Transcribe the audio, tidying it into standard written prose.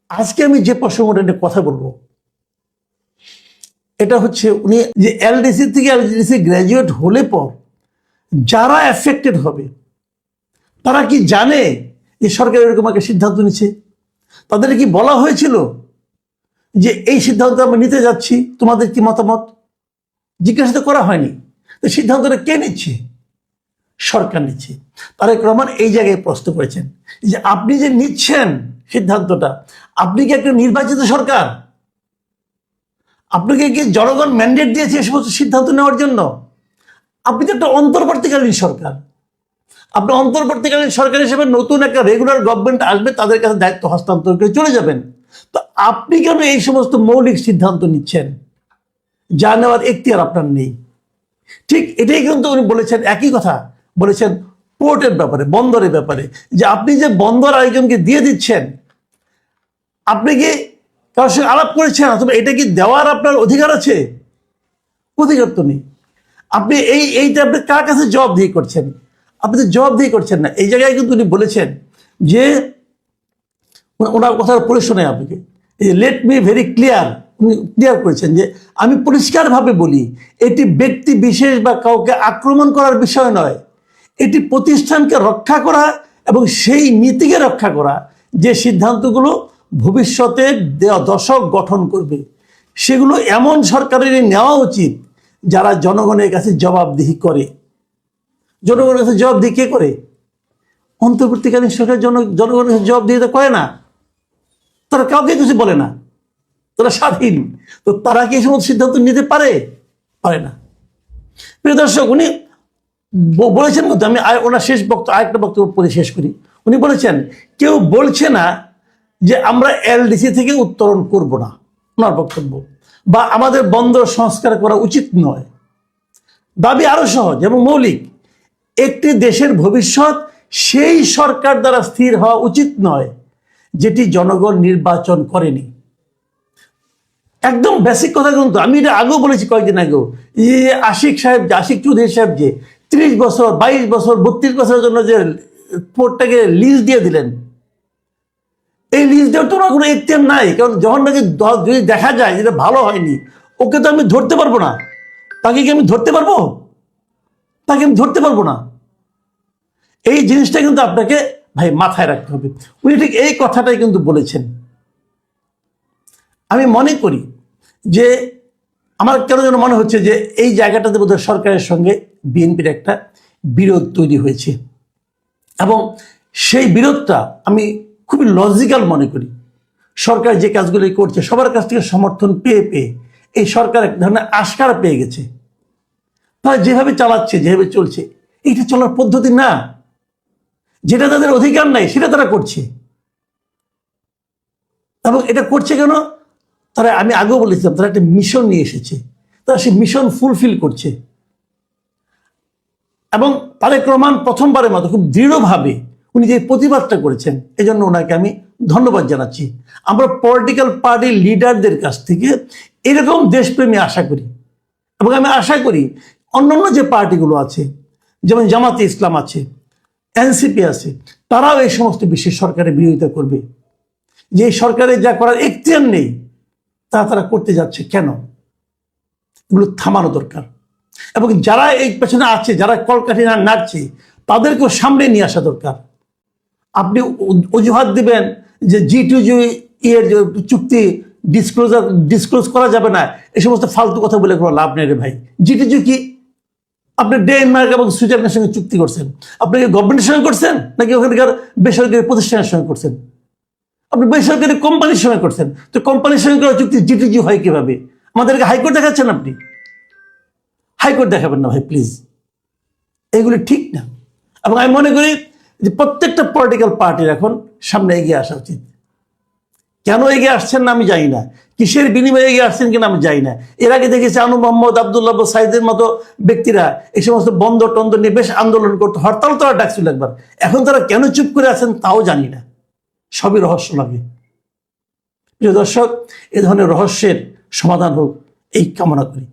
আজকে আমি যে প্রসঙ্গটা নিয়ে কথা বলবো এটা হচ্ছে উনি যে এলডিসি থেকে এলডিসি গ্র্যাজুয়েট হলে পর যারা এফেক্টেড হবে তারা কি জানে যে সরকার এরকম একটা সিদ্ধান্ত নিচ্ছে? তাদের কি বলা হয়েছিল যে এই সিদ্ধান্ত আমরা নিতে যাচ্ছি, তোমাদের কি মতামত? জিজ্ঞাসা তো করা হয়নি। তো সিদ্ধান্তটা কে নিচ্ছে? সরকার নিচ্ছে। তারেক রহমান এই জায়গায় প্রশ্ন করেছেন যে আপনি যে নিচ্ছেন সিদ্ধান্তটা, আপনি কি একটা নির্বাচিত সরকার? আপনাকে কি জনগণ ম্যান্ডেট দিয়েছে এই সমস্ত সিদ্ধান্ত নেওয়ার জন্য? আপনি তো একটা অন্তর্বর্তীকালীন সরকার। আপনি অন্তর্বর্তীকালীন সরকার হিসেবে নতুন একটা রেগুলার গভর্নমেন্ট আসবে, তাদের কাছে দায়িত্ব হস্তান্তর করে চলে যাবেন। তো আপনি কেন এই সমস্ত মৌলিক সিদ্ধান্ত নিচ্ছেন যা নেওয়ার এখতিয়ার আপনার নেই? ঠিক এটাই কিন্তু উনি বলেছেন, একই কথা বলেছেন পোর্টের ব্যাপারে, বন্দরের ব্যাপারে, যে আপনি যে বন্দর আয়োজনকে দিয়ে দিচ্ছেন, আপনি কি কারোর সঙ্গে আলাপ করেছেন অথবা এটা কি দেওয়ার আপনার অধিকার আছে? অধিকার তো নেই। আপনি এইটা আপনি কার কাছে জবাবদিহি করছেন? আপনি তো জবাবদিহি করছেন না। এই জায়গায় কিন্তু উনি বলেছেন যে ওনার কথা পড়ে শোনে আপনাকে, লেট মি ভেরি ক্লিয়ার, উনি ক্লিয়ার করেছেন যে আমি পরিষ্কারভাবে বলি, এটি ব্যক্তি বিশেষ বা কাউকে আক্রমণ করার বিষয় নয়। এটি প্রতিষ্ঠানকে রক্ষা করা এবং সেই নীতিকে রক্ষা করা যে সিদ্ধান্তগুলো ভবিষ্যতে দশক গঠন করবে, সেগুলো এমন সরকারের নেওয়া উচিত যারা জনগণের কাছে জবাবদিহি করে। জনগণের কাছে জবাবদিহি কে করে? অন্তর্বর্তীকালীন সরকার জনগণের কাছে জবাবদিহিতা করে না। তারা কাউকে কিছু বলে না, তারা স্বাধীন। তো তারা কি এই সমস্ত সিদ্ধান্ত নিতে পারে? পারে না। প্রিয় দর্শক, উনি বলেছেন, কিন্তু আমি ওনার শেষ বক্তব্য আরেকটা বক্তব্য পড়ে শেষ করি। উনি বলেছেন কেউ বলছে না যে আমরা এলডিসি থেকে উত্তরণ করব না, ওনার বক্তব্য, বা আমাদের বন্দর সংস্কার করা উচিত নয়। দাবি আরো সহজ এবং মৌলিক, একটি দেশের ভবিষ্যৎ সেই সরকার দ্বারা স্থির হওয়া উচিত নয় যেটি জনগণ নির্বাচন করেনি। একদম বেসিক কথা। কিন্তু আমি এটা আগেও বলেছি, কয়েকদিন আগেও, যে আশিক চৌধুরী সাহেব যে 30 বছর 22 বছর 32 বছরের জন্য যে পোর্টটাকে লিজ দিয়ে দিলেন, এই লিজ দেওয়ার তো কোনো এখতিয়ার নাই। কারণ যখন নাকি যদি দেখা যায় যেটা ভালো হয়নি, ওকে তো আমি ধরতে পারবো না। তাকে কি আমি ধরতে পারবো? তাকে আমি ধরতে পারবো না। এই জিনিসটা কিন্তু আপনাকে ভাই মাথায় রাখতে হবে। উনি ঠিক এই কথাটাই কিন্তু বলেছেন। আমি মনে করি যে আমার কেন যেন মনে হচ্ছে যে এই জায়গাটাতে বোধহয় সরকারের সঙ্গে বিএনপির একটা বিরোধ তৈরি হয়েছে, এবং সেই বিরোধটা আমি খুবই লজিক্যাল মনে করি। সরকার যে কাজগুলি করছে সবার কাছ থেকে সমর্থন পেয়ে পেয়ে এই সরকার এক ধরনের আস্কারা পেয়ে গেছে। তারা যেভাবে চালাচ্ছে, যেভাবে চলছে, এইটা চলার পদ্ধতি না। যেটা তাদের অধিকার নাই সেটা তারা করছে। এবং এটা করছে কেন? তারা, আমি আগেও বলেছিলাম, তারা একটা মিশন নিয়ে এসেছে, তারা সেই মিশন ফুলফিল করছে। এবং তারেক রহমান প্রথমবারের মতো খুব দৃঢ়ভাবে উনি যে প্রতিবাদটা করেছেন, এজন্য ওনাকে আমি ধন্যবাদ জানাচ্ছি। আমরা পলিটিক্যাল পার্টির লিডারদের কাছ থেকে এরকম দেশপ্রেমী আশা করি, এবং আমি আশা করি অন্যান্য যে পার্টিগুলো আছে, যেমন জামাতে ইসলাম আছে, এনসিপি আছে, তারাও এই সমস্ত বিষয়ে সরকারের বিরোধিতা করবে। যে সরকারের যা করার এখতিয়ার নেই তা তারা করতে যাচ্ছে কেন, এগুলো থামানো দরকার। এবং যারা এই পেছনে আছে, যারা কলকাঠি নাড়ছে, তাদেরকেও সামনে নিয়ে আসা দরকার। আপনি অজুহাত দিবেন যে G2G এর চুক্তি ডিসক্লোজ করা যাবে না, এই সমস্ত ফালতু কথা বলে কোনো লাভ নেই রে ভাই। G2G কি? আপনি ডেনমার্ক এবং সুইজারল্যান্ডের সঙ্গে চুক্তি করছেন, আপনি কি গভর্নমেন্টের সঙ্গে করছেন নাকি ওখানকার বেসরকারি প্রতিষ্ঠানের সঙ্গে করছেন? আপনি বেসরকারি কোম্পানির সঙ্গে করছেন। তো কোম্পানির সঙ্গে করা চুক্তি G2G হয় কিভাবে? আমাদেরকে হাইকোর্ট দেখাচ্ছেন আপনি। হাইকোর্ট দেখাবেন না ভাই, প্লিজ। এগুলি ঠিক না। এবং আমি মনে করি যে প্রত্যেকটা পলিটিক্যাল পার্টির এখন সামনে এগিয়ে আসা উচিত। কেন এগিয়ে আসছেন না আমি জানি না, কিসের বিনিময়ে এগিয়ে আসছেন কিনা আমি জানি না। এর আগে দেখেছি আনু মোহাম্মদ, আবদুল্লাহ সাইদের মতো ব্যক্তিরা এই সমস্ত বন্দর টন্দর নিয়ে বেশ আন্দোলন করতো, হরতাল তারা ডাকছিল একবার। এখন তারা কেন চুপ করে আছেন তাও জানি না। সবই রহস্য লাগে। প্রিয় দর্শক, এ ধরনের রহস্যের সমাধান হোক এই কামনা করি।